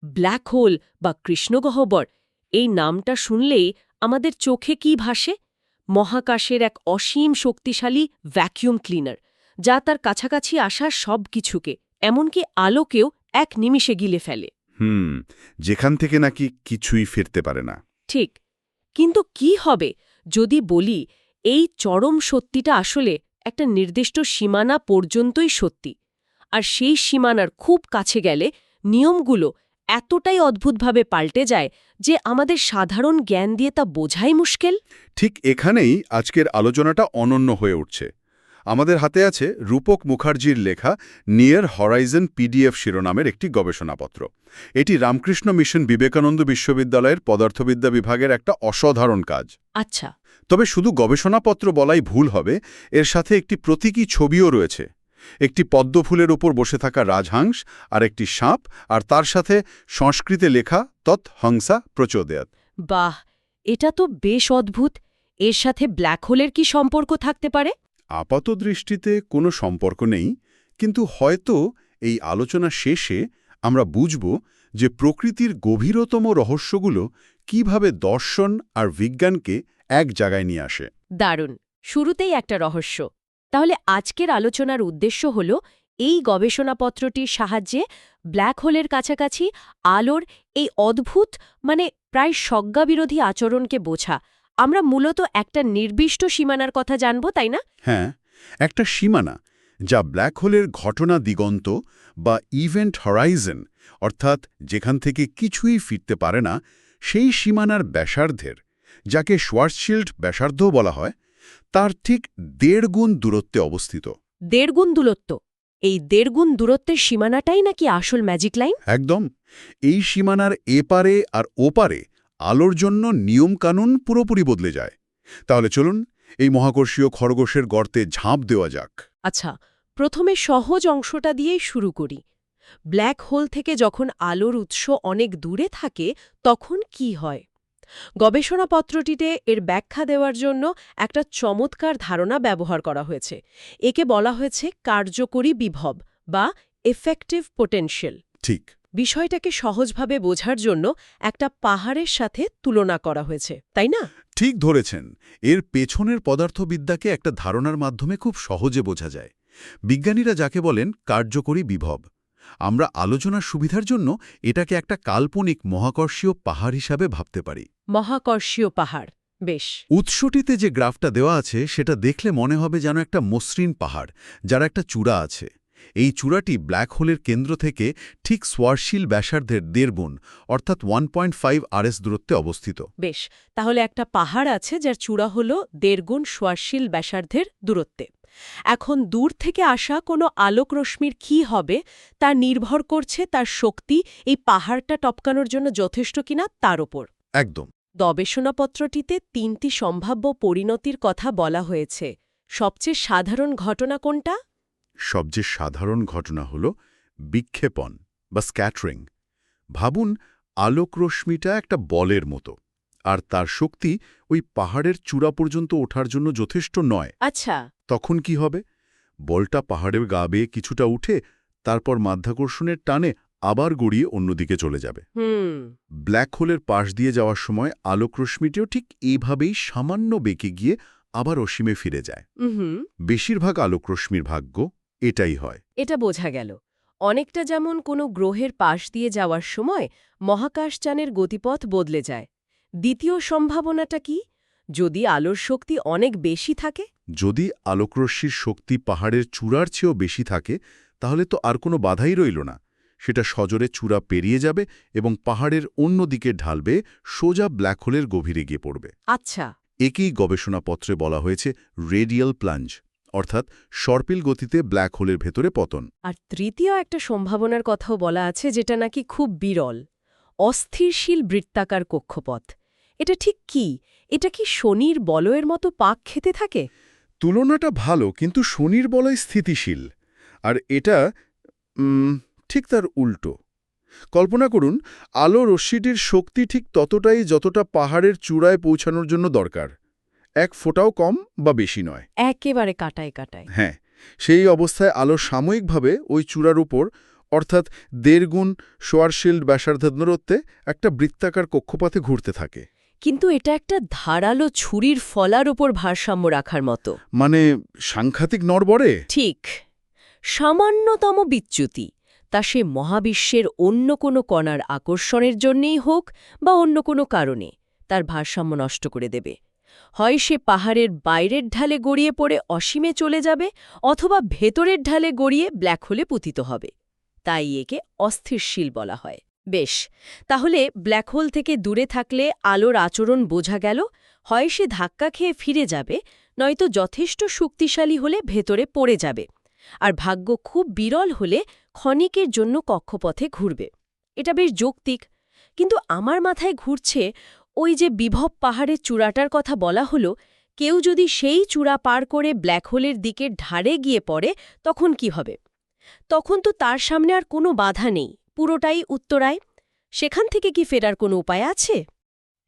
Black hole বা কৃষ্ণগহ্বর এই নামটা শুনলেই আমাদের চোখে কি ভাসে? মহাকাশের এক অসীম শক্তিশালী ভ্যাকুয়াম ক্লিনার, যা তার কাছাকাছি আসা সব কিছুকে, এমনকি আলোকেও এক নিমিষে গিলে ফেলে। হুম, যেখান থেকে নাকি কিছুই ফিরতে পারে না। ঠিক। কিন্তু কি হবে যদি বলি এই চরম সত্যিটা আসলে একটা নির্দিষ্ট সীমানা পর্যন্তই সত্যি, আর সেই সীমানার খুব কাছে গেলে নিয়মগুলো এতটাই অদ্ভুতভাবে পাল্টে যায় যে আমাদের সাধারণ জ্ঞান দিয়ে তা বোঝাই মুশকিল? ঠিক এখানেই আজকের আলোচনাটা অনন্য হয়ে উঠছে। আমাদের হাতে আছে রূপক মুখার্জির লেখা নিয়ার হরাইজন পিডিএফ শিরোনামের একটি গবেষণাপত্র। এটি রামকৃষ্ণ মিশন বিবেকানন্দ বিশ্ববিদ্যালয়ের পদার্থবিদ্যা বিভাগের একটা অসাধারণ কাজ। আচ্ছা। তবে শুধু গবেষণাপত্র বলাই ভুল হবে, এর সাথে একটি প্রতীকী ছবিও রয়েছে। একটি পদ্মফুলের উপর বসে থাকা রাজহাংস আর একটি সাপ, আর তার সাথে সংস্কৃতে লেখা তৎ হংসা প্রচোদয়াৎ। বাহ, এটা তো বেশ অদ্ভুত। এর সাথে ব্ল্যাক হোলের কি সম্পর্ক থাকতে পারে? আপাত দৃষ্টিতে কোনো সম্পর্ক নেই, কিন্তু হয়তো এই আলোচনা শেষে আমরা বুঝব যে প্রকৃতির গভীরতম রহস্যগুলো কিভাবে দর্শন আর বিজ্ঞানকে এক জায়গায় নিয়ে আসে। দারুণ। শুরুতেই একটা রহস্য। তাহলে আজকের আলোচনার উদ্দেশ্য হল এই গবেষণাপত্রটির সাহায্যে ব্ল্যাক হোলের কাছাকাছি আলোর এই অদ্ভুত, প্রায় স্বজ্ঞাবিরোধী আচরণকে বোঝা। আমরা মূলত একটা নির্দিষ্ট সীমানার কথা জানব, তাই না? হ্যাঁ, একটা সীমানা যা ব্ল্যাক হোলের ঘটনা দিগন্ত বা ইভেন্ট হরাইজন, অর্থাৎ যেখান থেকে কিছুই ফিরতে পারে না, সেই সীমানার ব্যাসার্ধের, যাকে শোয়ার্সশিল্ড ব্যাসার্ধও বলা হয়, তার ঠিক 1.5 গুণ দূরত্বে অবস্থিত। 1.5 গুণ দূরত্ব? এই 1.5 গুণ দূরত্বের সীমানাটাই নাকি আসল ম্যাজিক লাইন? একদম। এই সীমানার এপারে আর ওপারে আলোর জন্য নিয়মকানুন পুরোপুরি বদলে যায়। তাহলে চলুন এই মহাকর্ষীয় খরগোশের গর্তে ঝাঁপ দেওয়া যাক। আচ্ছা, প্রথমে সহজ অংশটা দিয়েই শুরু করি। ব্ল্যাক হোল থেকে যখন আলোর উৎস অনেক দূরে থাকে তখন কি হয়? গবেষণাপত্রটিতে এর ব্যাখ্যা দেওয়ার জন্য একটা চমৎকার ধারণা ব্যবহার করা হয়েছে। একে বলা হয়েছে কার্যকরী বিভব বা এফেক্টিভ পোটেনশিয়াল। ঠিক। বিষয়টাকে সহজভাবে বোঝার জন্য একটা পাহাড়ের সাথে তুলনা করা হয়েছে, তাই না? ঠিক ধরেছেন। এর পেছনের পদার্থবিদ্যাকে একটা ধারণার মাধ্যমে খুব সহজে বোঝা যায়। বিজ্ঞানীরা যাকে বলেন কার্যকরী বিভব। আমরা আলোচনার সুবিধার জন্য এটাকে একটা কাল্পনিক মহাকর্ষীয় পাহাড় হিসাবে ভাবতে পারি। মহাকর্ষীয় পাহাড়, বেশ। উৎসটিতে যে গ্রাফটা দেওয়া আছে সেটা দেখলে মনে হবে যেন একটা মসৃণ পাহাড়, যার একটা চূড়া আছে। এই চূড়াটি ব্ল্যাক হোলের কেন্দ্র থেকে ঠিক শোয়ার্সশিল্ড ব্যাসার্ধের 1.5 গুণ, অর্থাৎ 1.5 RS দূরত্বে অবস্থিত। বেশ, তাহলে একটা পাহাড় আছে যার চূড়া হল 1.5 গুণ শোয়ার্সশিল্ড ব্যাসার্ধের দূরত্বে। এখন দূর থেকে আসা কোনো আলোকরশ্মির কী হবে তা নির্ভর করছে তার শক্তি এই পাহাড়টা টপকানোর জন্য যথেষ্ট কিনা তার ওপর। একদম। গবেষণাপত্রটিতে 3টি সম্ভাব্য পরিণতির কথা বলা হয়েছে। সবচেয়ে সাধারণ ঘটনা কোনটা? সবচেয়ে সাধারণ ঘটনা হল বিক্ষেপণ বা স্ক্যাটারিং। ভাবুন, আলোকরশ্মিটা একটা বলের মতো, আর তার শক্তি ওই পাহাড়ের চূড়া পর্যন্ত ওঠার জন্য যথেষ্ট নয়। আচ্ছা। তখন কি হবে? বলটা পাহাড়ের গা বেয়ে কিছুটা উঠে তারপর মাধ্যাকর্ষণের টানে আবার গড়িয়ে অন্যদিকে চলে যাবে। ব্ল্যাক হোলের পাশ দিয়ে যাওয়ার সময় আলোকরশ্মিটিও ঠিক এইভাবেই সামান্য বেঁকে গিয়ে আবার অসীমে ফিরে যায়। বেশিরভাগ আলোকরশ্মির ভাগ্য এটাই হয়। এটা বোঝা গেল। অনেকটা যেমন কোনো গ্রহের পাশ দিয়ে যাওয়ার সময় মহাকাশযানের গতিপথ বদলে যায়। দ্বিতীয় সম্ভাবনাটা কি? যদি আলোর শক্তি অনেক বেশি থাকে? যদি আলোকরশ্মির শক্তি পাহাড়ের চূড়ার চেয়েও বেশি থাকে, তাহলে তো আর কোনো বাধাই রইল না। সেটা সজোরে চূড়া পেরিয়ে যাবে এবং পাহাড়ের অন্য দিকে ঢালবে, সোজা ব্ল্যাক হোলের গভীরে গিয়ে পড়বে। আচ্ছা। একেই গবেষণাপত্রে বলা হয়েছে রেডিয়াল প্লাঞ্জ, অর্থাৎ সর্পিল গতিতে ব্ল্যাক হোলের ভেতরে পতন। আর তৃতীয় একটা সম্ভাবনার কথাও বলা আছে, যেটা নাকি খুব বিরল। অস্থিরশীল বৃত্তাকার কক্ষপথ। এটা ঠিক কি? এটা কি শনির বলয়ের মতো পাক খেতে থাকে? তুলনাটা ভালো, কিন্তু শনির বলয় স্থিতিশীল, আর এটা ঠিক তার উল্টো। কল্পনা করুন, আলো রশ্মিটির শক্তি ঠিক ততটাই যতটা পাহাড়ের চূড়ায় পৌঁছানোর জন্য দরকার। 1 ফোঁটাও কম বা বেশি নয়। একেবারে কাটায় কাটায়। হ্যাঁ, সেই অবস্থায় আলো সাময়িকভাবে ওই চূড়ার উপর অর্থাৎ 1.5 গুণ শোয়ারশিল্ড ব্যাসার্ধের দূরত্বে একটা বৃত্তাকার কক্ষপথে ঘুরতে থাকে। কিন্তু এটা একটা ধারালো ছুরির ফলার ওপর ভারসাম্য রাখার মতো। মানে সাংঘাতিক নড়বড়ে। ঠিক। সামান্যতম বিচ্যুতি তা সে মহাবিশ্বের অন্য কোনো কণার আকর্ষণের জন্যেই হোক বা অন্য কোনো কারণে তার ভারসাম্য নষ্ট করে দেবে। হয় সে পাহাড়ের বাইরের ঢালে গড়িয়ে পড়ে অসীমে চলে যাবে, অথবা ভেতরের ঢালে গড়িয়ে ব্ল্যাক হোলে পতিত হবে। তাই একে অস্থিরশীল বলা হয়। বেশ, তাহলে ব্ল্যাক হোল থেকে দূরে থাকলে আলোর আচরণ বোঝা গেল। হয় সে ধাক্কা খেয়ে ফিরে যাবে, নয়তো যথেষ্ট শক্তিশালী হলে ভেতরে পড়ে যাবে, আর ভাগ্য খুব বিরল হলে ক্ষণিকের জন্য কক্ষপথে ঘুরবে। এটা বেশ যৌক্তিক। কিন্তু আমার মাথায় ঘুরছে, ওই যে বিভব পাহাড়ের চূড়াটার কথা বলা হলো, কেউ যদি সেই চূড়া পার করে ব্ল্যাক হোলের দিকে ঢাড়ে গিয়ে পড়ে, তখন কি হবে? তখন তো তার সামনে আর কোনো বাধা নেই, পুরোটাই উত্তরায়। সেখান থেকে কি ফেরার কোনো উপায় আছে?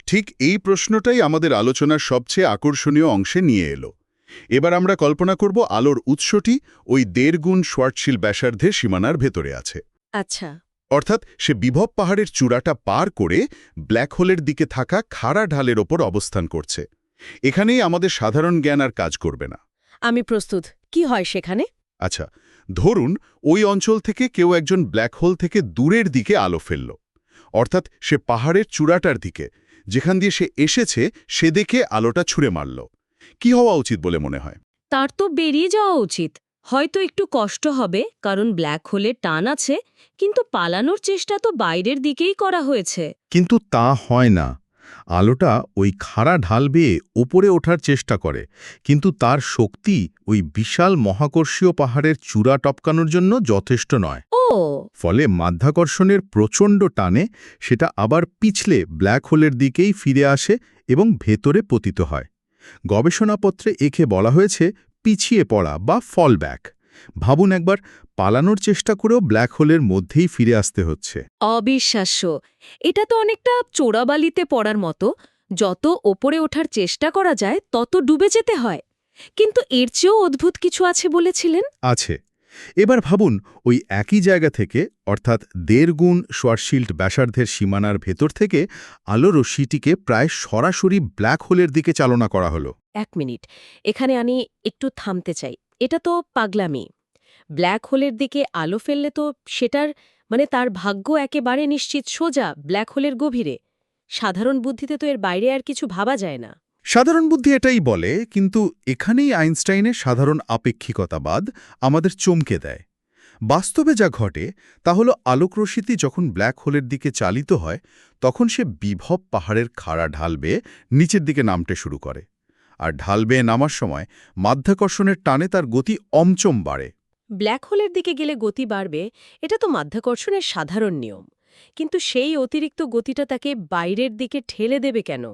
ঠিক এই প্রশ্নটাই আমাদের আলোচনার সবচেয়ে আকর্ষণীয় অংশে নিয়ে এলো। এবার আমরা কল্পনা করব আলোর উৎসটি ওই 1.5 গুণ শোয়ারশিল্ড ব্যাসার্ধের সীমানার ভেতরে আছে। আচ্ছা। অর্থাৎ সে বিভব পাহাড়ের চূড়াটা পার করে ব্ল্যাক হোলের দিকে থাকা খাড়া ঢালের ওপর অবস্থান করছে। এখানেই আমাদের সাধারণ জ্ঞান আর কাজ করবে না। আমি প্রস্তুত। কি হয় সেখানে? আচ্ছা, ধরুন ওই অঞ্চল থেকে কেউ একজন ব্ল্যাক হোল থেকে দূরের দিকে আলো ফেলল। অর্থাৎ সে পাহাড়ের চূড়াটার দিকে, যেখান দিয়ে সে এসেছে সেদিকে আলোটা ছুঁড়ে মারল। কি হওয়া উচিত বলে মনে হয়? তার তো বেরিয়ে যাওয়া উচিত। হয়তো একটু কষ্ট হবে, কারণ ব্ল্যাক হোলের টান আছে, কিন্তু পালানোর চেষ্টা তো বাইরের দিকেই করা হয়েছে। কিন্তু তা হয় না। আলোটা ওই খাড়া ঢাল বেয়ে ওপরে ওঠার চেষ্টা করে, কিন্তু তার শক্তি ওই বিশাল মহাকর্ষীয় পাহাড়ের চূড়া টপকানোর জন্য যথেষ্ট নয়। ও, ফলে মাধ্যাকর্ষণের প্রচণ্ড টানে সেটা আবার পিছলে ব্ল্যাক হোলের দিকেই ফিরে আসে এবং ভেতরে পতিত হয়। গবেষণাপত্রে একে বলা হয়েছে পিছিয়ে পড়া বা ফল ব্যাক। ভাবুন একবার, পালানোর চেষ্টা করেও ব্ল্যাক হোলের মধ্যেই ফিরে আসতে হচ্ছে। অবিশ্বাস্য। এটা তো অনেকটা চোরাবালিতে পড়ার মতো। যত ওপরে ওঠার চেষ্টা করা যায় তত ডুবে যেতে হয়। কিন্তু এর চেয়েও অদ্ভুত কিছু আছে বলেছিলেন। আছে। এবার ভাবুন, ওই একই জায়গা থেকে, অর্থাৎ 1.5 গুণ শোয়ারশিল্ড ব্যাসার্ধের সীমানার ভেতর থেকে আলো রশ্মিটিকে প্রায় সরাসরি ব্ল্যাক হোলের দিকে চালনা করা হলো। 1 মিনিট, এখানে আমি একটু থামতে চাই। এটা তো পাগলামি। ব্ল্যাক হোলের দিকে আলো ফেললে তো সেটার তার ভাগ্য একেবারে নিশ্চিত সোজা ব্ল্যাক হোলের গভীরে। সাধারণ বুদ্ধিতে তো এর বাইরে আর কিছু ভাবা যায় না। সাধারণ বুদ্ধি এটাই বলে, কিন্তু এখানেই আইনস্টাইনের সাধারণ আপেক্ষিকতাবাদ আমাদের চমকে দেয়। বাস্তবে যা ঘটে তা হলো, আলোকরশ্মি যখন ব্ল্যাক হোলের দিকে চালিত হয়, তখন সে বিভব পাহাড়ের খাড়া ঢাল বেয়ে নিচের দিকে নামতে শুরু করে। আর ঢাল বেয়ে নামার সময় মাধ্যাকর্ষণের টানে তার গতি অমচম বাড়ে। ব্ল্যাক হোলের দিকে গেলে গতি বাড়বে, এটা তো মাধ্যাকর্ষণের সাধারণ নিয়ম। কিন্তু সেই অতিরিক্ত গতিটা তাকে বাইরের দিকে ঠেলে দেবে কেন?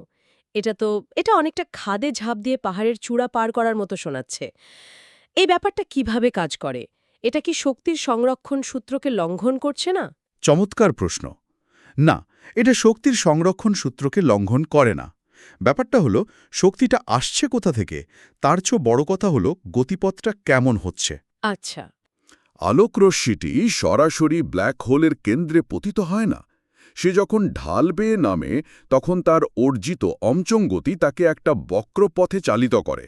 এটা অনেকটা খাদে ঝাঁপ দিয়ে পাহাড়ের চূড়া পার করার মতো শোনাচ্ছে। এই ব্যাপারটা কিভাবে কাজ করে? এটা কি শক্তির সংরক্ষণ সূত্রকে লঙ্ঘন করছে না? চমৎকার প্রশ্ন। না, এটা শক্তির সংরক্ষণ সূত্রকে লঙ্ঘন করে না। ব্যাপারটা হলো, শক্তিটা আসছে কোথা থেকে, তার চেয়ে বড় কথা হলো গতিপথটা কেমন হচ্ছে। আচ্ছা। আলোকরশ্মিটি সরাসরি ব্ল্যাক হোলের কেন্দ্রে পতিত হয় না। সে যখন ঢাল বেয়ে নামে, তখন তার অর্জিত অমচং গতি তাকে একটা বক্রপথে চালিত করে।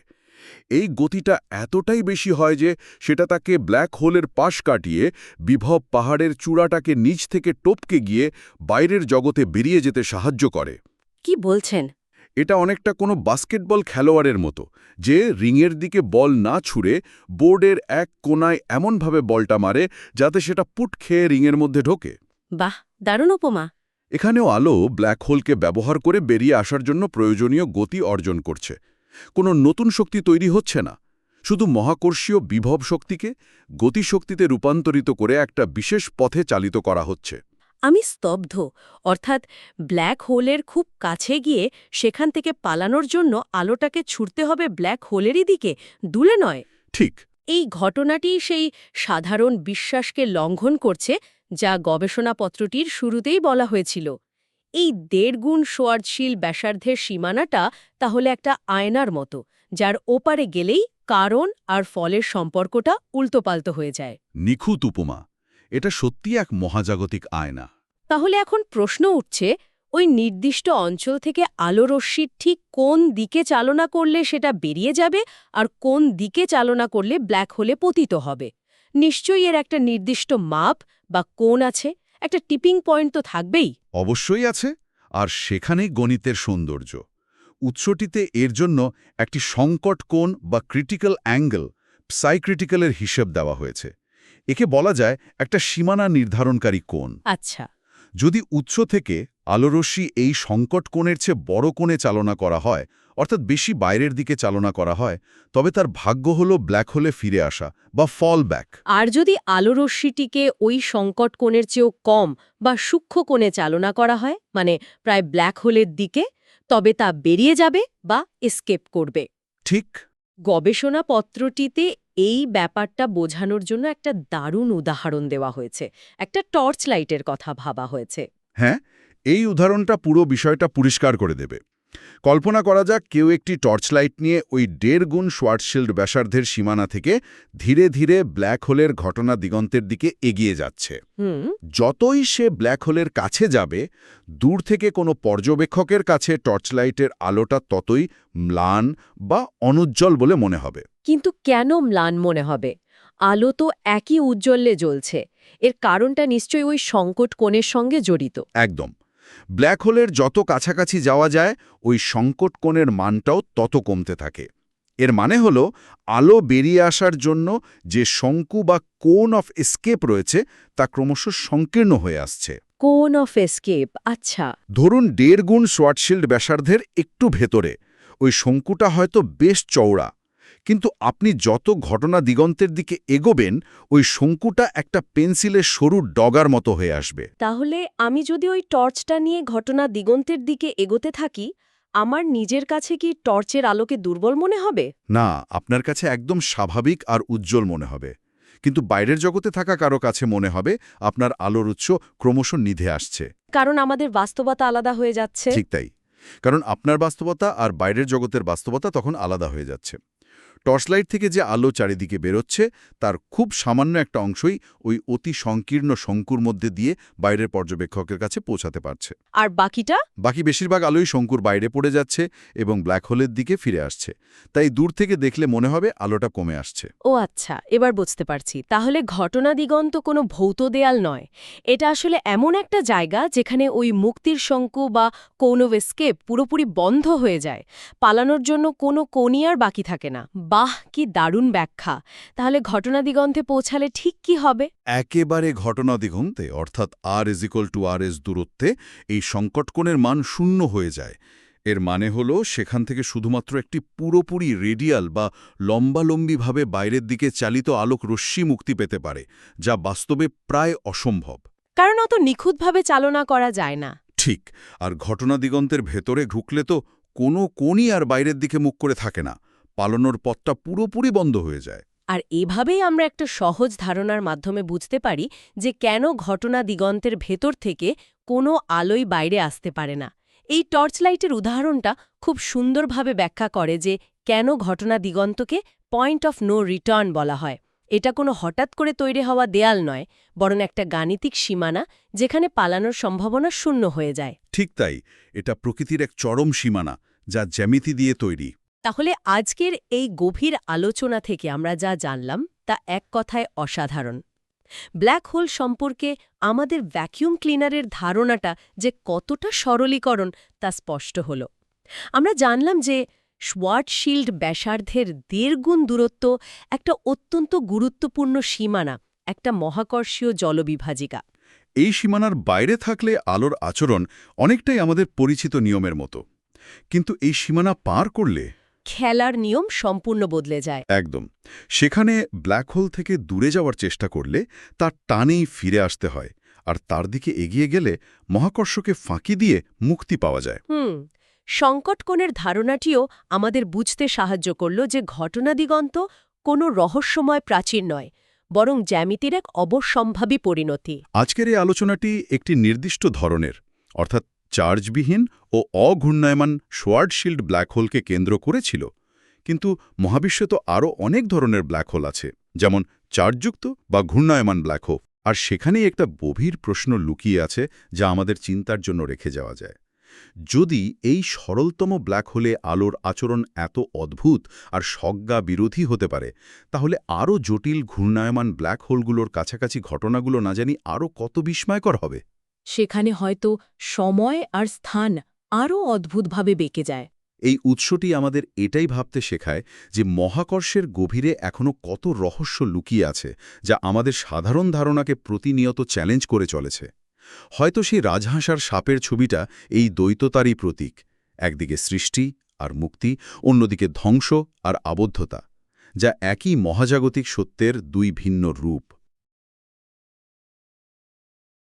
এই গতিটা এতটাই বেশি হয় যে সেটা তাকে ব্ল্যাক হোলের পাশ কাটিয়ে বিভব পাহাড়ের চূড়াটাকে নিচ থেকে টপকে গিয়ে বাইরের জগতে বেরিয়ে যেতে সাহায্য করে। কি বলছেন? এটা অনেকটা কোনো বাস্কেটবল খেলোয়াড়ের মতো, যে রিংয়ের দিকে বল না ছুঁড়ে বোর্ডের এক কোণায় এমনভাবে বলটা মারে যাতে সেটা পুট খেয়ে রিংয়ের মধ্যে ঢোকে। বাহ, দারুণ উপমা। এখানেও আলো ব্ল্যাক হোলকে ব্যবহার করে বেরিয়ে আসার জন্য প্রয়োজনীয় গতি অর্জন করছে। কোনো নতুন শক্তি তৈরি হচ্ছে না, শুধু মহাকর্ষীয় বিভব শক্তিকে গতিশক্তিতে রূপান্তরিত করে একটা বিশেষ পথে চালিত করা হচ্ছে। আমি স্তব্ধ। অর্থাৎ ব্ল্যাক হোলের খুব কাছে গিয়ে সেখান থেকে পালানোর জন্য আলোটাকে ছুটতে হবে ব্ল্যাক হোলেরই দিকে, দূরে নয়। ঠিক। এই ঘটনাটি সেই সাধারণ বিশ্বাসকে লঙ্ঘন করছে যা গবেষণাপত্রটির শুরুতেই বলা হয়েছিল। এই 1.5 গুণ শোয়ারশিল্ড ব্যাসার্ধের সীমানাটা তাহলে একটা আয়নার মতো, যার ওপারে গেলেই কারণ আর ফলের সম্পর্কটা উল্টোপাল্টো হয়ে যায়। নিখুঁত উপমা। এটা সত্যি এক মহাজাগতিক আয়না। তাহলে এখন প্রশ্ন উঠছে, ওই নির্দিষ্ট অঞ্চল থেকে আলোরশ্মি ঠিক কোন দিকে চালনা করলে সেটা বেরিয়ে যাবে আর কোন দিকে চালনা করলে ব্ল্যাক হোলে পতিত হবে? নিশ্চয়ই এর একটা নির্দিষ্ট মাপ বা কোণ আছে, একটা টিপিং পয়েন্ট তো থাকবেই। অবশ্যই আছে, আর সেখানেই গণিতের সৌন্দর্য। উৎসটিতে এর জন্য একটি সংকট কোণ বা ক্রিটিক্যাল অ্যাঙ্গেল, সাইক্রিটিক্যালের হিসেব দেওয়া হয়েছে। একে বলা যায় একটা সীমানা নির্ধারণকারী কোণ। আচ্ছা, যদি উৎস থেকে আলোরশ্মি এই সংকট কোণের চেয়ে বড় কোণে চালনা করা হয়, অর্থাৎ বেশি বাইরের দিকে চালনা করা হয়, তবে তার ভাগ্য হল ব্ল্যাক হোলে ফিরে আসা বা ফল ব্যাক। আর যদি আলোরশ্মিটিকে ওই সংকট কোণের চেয়েও কম বা সূক্ষ্ম কোণে চালনা করা হয়, মানে প্রায় ব্ল্যাক হোলের দিকে, তবে তা বেরিয়ে যাবে বা এসকেপ করবে। ঠিক। গবেষণাপত্রটিতে এই ব্যাপারটা বোঝানোর জন্য একটা দারুণ উদাহরণ দেওয়া হয়েছে, একটা টর্চ লাইটের কথা ভাবা হয়েছে। হ্যাঁ, এই উদাহরণটা পুরো বিষয়টা পরিষ্কার করে দেবে। কল্পনা করা যাক কেউ একটি টর্চ লাইট নিয়ে ওই 1.5 গুণ শোয়ার্টশিল্ড ব্যাসার্ধের সীমানা থেকে ধীরে ধীরে ব্ল্যাক হোলের ঘটনা দিগন্তের দিকে এগিয়ে যাচ্ছে। যতই সে ব্ল্যাক হোলের কাছে যাবে, দূর থেকে কোনো পর্যবেক্ষকের কাছে টর্চ লাইটের আলোটা ততই ম্লান বা অনুজ্জ্বল বলে মনে হবে। কিন্তু কেন ম্লান মনে হবে? আলো তো একই উজ্জ্বল্যে জ্বলছে। এর কারণটা নিশ্চয়ই ওই সংকট কোণের সঙ্গে জড়িত। একদম। ব্ল্যাক হোলের যত কাছাকাছি যাওয়া যায়, ওই সংকট কোণের মানটাও তত কমতে থাকে। এর মানে হল, আলো বেরিয়ে আসার জন্য যে শঙ্কু বা কোন অফ এসকেপ রয়েছে তা ক্রমশ সংকীর্ণ হয়ে আসছে। কোণ অফ এসকেপ, আচ্ছা। ধরুন 1.5 গুণ শোয়ার্টশিল্ড ব্যাসার্ধের একটু ভেতরে ওই শঙ্কুটা হয়তো বেশ চওড়া, কিন্তু আপনি যত ঘটনা দিগন্তের দিকে এগোবেন, ওই শঙ্কুটা একটা পেন্সিলের সরু ডগার মতো হয়ে আসবে। তাহলে আমি যদি ওই টর্চটা নিয়ে ঘটনা দিগন্তের দিকে এগোতে থাকি, আমার নিজের কাছে কি টর্চের আলোকে দুর্বল মনে হবে? না, আপনার কাছে একদম স্বাভাবিক আর উজ্জ্বল মনে হবে। কিন্তু বাইরের জগতে থাকা কারো কাছে মনে হবে আপনার আলোর উৎস ক্রমশ নিভে আসছে। কারণ আমাদের বাস্তবতা আলাদা হয়ে যাচ্ছে। ঠিক তাই। কারণ আপনার বাস্তবতা আর বাইরের জগতের বাস্তবতা তখন আলাদা হয়ে যাচ্ছে। টর্চলাইট থেকে যে আলো চারিদিকে বেরোচ্ছে, তার খুব সামান্য একটা অংশই ওই অতি সংকীর্ণ শঙ্কুর মধ্যে দিয়ে বাইরের পর্যবেক্ষকের কাছে পৌঁছাতে পারছে। আর বাকিটা? বাকি বেশিরভাগ আলোই শঙ্কুর বাইরে পড়ে যাচ্ছে এবং ব্ল্যাক হোলের দিকে ফিরে আসছে। তাই দূর থেকে দেখলে মনে হবে আলোটা কমে আসছে। ও আচ্ছা, এবার বুঝতে পারছি। তাহলে ঘটনা দিগন্ত কোনো ভৌত দেয়াল নয়। এটা আসলে এমন একটা জায়গা যেখানে ওই মুক্তির শঙ্কু বা কোন অফ এসকেপ পুরোপুরি বন্ধ হয়ে যায়। পালানোর জন্য কোনো কোণই আর বাকি থাকে না। বাহ, কি দারুণ ব্যাখ্যা! তাহলে ঘটনা দিগন্তে পৌঁছালে ঠিক কি হবে? একেবারে ঘটনা দিগন্তে, অর্থাৎ r=rs দূরত্বে এই সংকটকোণের মান 0 হয়ে যায়। এর মানে হল সেখান থেকে শুধুমাত্র একটি পুরোপুরি রেডিয়াল বা লম্বালম্বিভাবে বাইরের দিকে চালিত আলোক রশ্মি মুক্তি পেতে পারে, যা বাস্তবে প্রায় অসম্ভব। কারণ অত নিখুঁতভাবে চালনা করা যায় না। ঠিক। আর ঘটনা দিগন্তের ভেতরে ঢুকলে তো কোনো কোণই আর বাইরের দিকে মুখ করে থাকে না। পালানোর পথটা পুরোপুরি বন্ধ হয়ে যায়। আর এভাবেই আমরা একটা সহজ ধারণার মাধ্যমে বুঝতে পারি যে কেন ঘটনা দিগন্তের ভেতর থেকে কোনো আলোই বাইরে আসতে পারে না। এই টর্চ লাইটের উদাহরণটা খুব সুন্দরভাবে ব্যাখ্যা করে যে কেন ঘটনা দিগন্তকে পয়েন্ট অফ নো রিটার্ন বলা হয়। এটা কোনো হঠাৎ করে তৈরি হওয়া দেয়াল নয়, বরং একটা গাণিতিক সীমানা যেখানে পালানোর সম্ভাবনা শূন্য হয়ে যায়। ঠিক তাই। এটা প্রকৃতির এক চরম সীমানা, যা জ্যামিতি দিয়ে তৈরি। তাহলে আজকের এই গভীর আলোচনা থেকে আমরা যা জানলাম তা এক কথায় অসাধারণ। ব্ল্যাক হোল সম্পর্কে আমাদের ভ্যাকিউম ক্লিনারের ধারণাটা যে কতটা সরলীকরণ তা স্পষ্ট হল। আমরা জানলাম যে শোয়ার্টশিল্ড ব্যাসার্ধের 1.5 গুণ দূরত্ব একটা অত্যন্ত গুরুত্বপূর্ণ সীমানা, একটা মহাকর্ষীয় জলবিভাজিকা। এই সীমানার বাইরে থাকলে আলোর আচরণ অনেকটাই আমাদের পরিচিত নিয়মের মতো। কিন্তু এই সীমানা পার করলে খেলার নিয়ম সম্পূর্ণ বদলে যায়। একদম। সেখানে ব্ল্যাক হোল থেকে দূরে যাওয়ার চেষ্টা করলে তার টানেই ফিরে আসতে হয়, আর তার দিকে এগিয়ে গেলে মহাকর্ষকে ফাঁকি দিয়ে মুক্তি পাওয়া যায়। সংকটকোণের ধারণাটিও আমাদের বুঝতে সাহায্য করল যে ঘটনা দিগন্ত কোনো রহস্যময় প্রাচীর নয়, বরং জ্যামিতির এক অবশ্যম্ভাবী পরিণতি। আজকের এই আলোচনাটি একটি নির্দিষ্ট ধরনের, অর্থাৎ চার্জবিহীন ও অঘূর্ণায়মান শোয়ার্টশিল্ড ব্ল্যাক হোলকে কেন্দ্র করেছিল। কিন্তু মহাবিশ্বে তো আরও অনেক ধরনের ব্ল্যাক হোল আছে, যেমন চার্জযুক্ত বা ঘূর্ণায়মান ব্ল্যাক হোল। আর সেখানেই একটা গভীর প্রশ্ন লুকিয়ে আছে যা আমাদের চিন্তার জন্য রেখে যাওয়া যায়। যদি এই সরলতম ব্ল্যাক হোলে আলোর আচরণ এত অদ্ভুত আর স্বজ্ঞা বিরোধী হতে পারে, তাহলে আরও জটিল ঘূর্ণায়মান ব্ল্যাক হোলগুলোর কাছাকাছি ঘটনাগুলো না জানি আরও কত বিস্ময়কর হবে। সেখানে হয়তো সময় আর স্থান আরও অদ্ভুতভাবে বেঁকে যায়। এই উৎসটি আমাদের এটাই ভাবতে শেখায় যে মহাকর্ষের গভীরে এখনও কত রহস্য লুকিয়ে আছে, যা আমাদের সাধারণ ধারণাকে প্রতিনিয়ত চ্যালেঞ্জ করে চলেছে। হয়তো সেই রাজহাঁসার সাপের ছবিটা এই দ্বৈততারই প্রতীক, একদিকে সৃষ্টি আর মুক্তি, অন্যদিকে ধ্বংস আর আবদ্ধতা, যা একই মহাজাগতিক সত্যের দুই ভিন্ন রূপ।